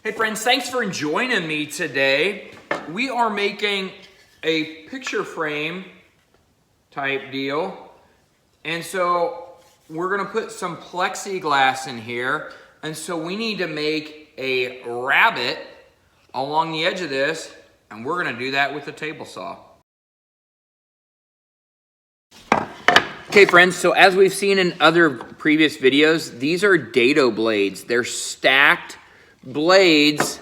Hey friends, thanks for joining me today. We are making a picture frame type deal. And so we're gonna put some plexiglass in here. And so we need to make a rabbet along the edge of this, and we're gonna do that with a table saw. Okay friends, so as we've seen in other previous videos, these are dado blades. They're stacked blades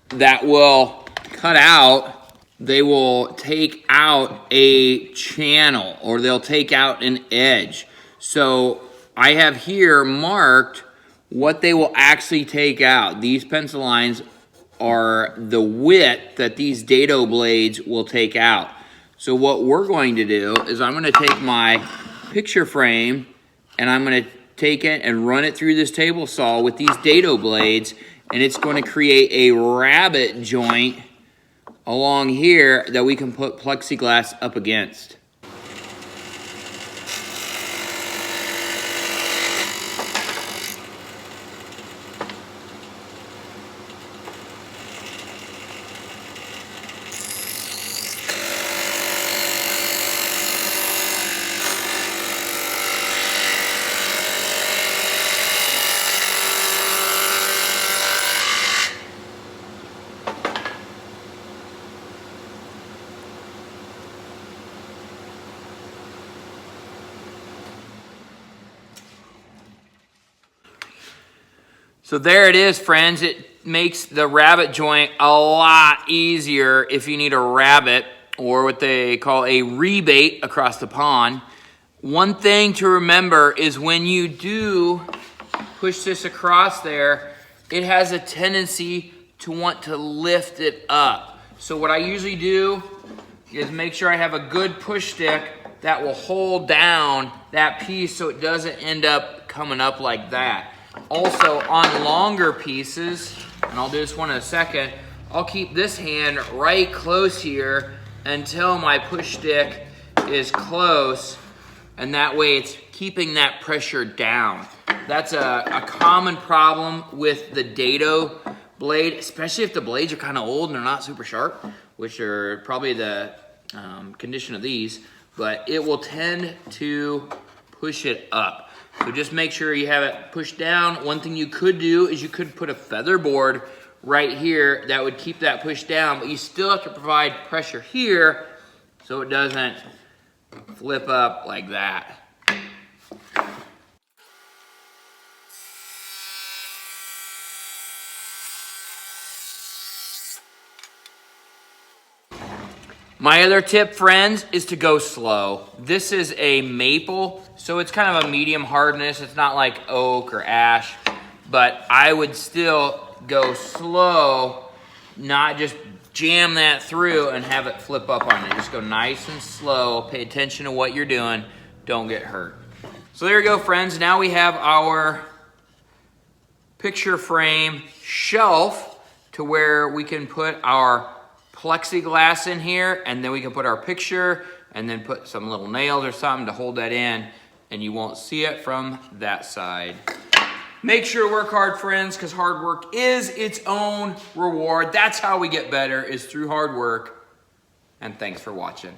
that will cut out, they will take out a channel or they'll take out an edge. So I have here marked what they will actually take out. These pencil lines are the width that these dado blades will take out. So what we're going to do is I'm going to take my picture frame and I'm going to take it and run it through this table saw with these dado blades, and it's going to create a rabbet joint along here that we can put plexiglass up against. So there it is, friends. It makes the rabbet joint a lot easier if you need a rabbet, or what they call a rebate, across the pond. One thing to remember is when you do push this across there, it has a tendency to want to lift it up. So what I usually do is make sure I have a good push stick that will hold down that piece so it doesn't end up coming up like that. Also, on longer pieces, and I'll do this one in a second, I'll keep this hand right close here until my push stick is close, and that way it's keeping that pressure down. That's a common problem with the dado blade, especially if the blades are kind of old and they're not super sharp, which are probably the condition of these, but it will tend to push it up. So just make sure you have it pushed down. One thing you could do is you could put a feather board right here that would keep that pushed down, but you still have to provide pressure here so it doesn't flip up like that. My other tip, friends, is to go slow. This is a maple, so it's kind of a medium hardness. It's not like oak or ash, but I would still go slow, not just jam that through and have it flip up on it. Just go nice and slow. Pay attention to what you're doing. Don't get hurt. So there you go, friends. Now we have our picture frame shelf to where we can put our plexiglass in here, and then we can put our picture and then put some little nails or something to hold that in, and you won't see it from that side. Make sure to work hard, friends, because hard work is its own reward. That's how we get better, is through hard work. And thanks for watching.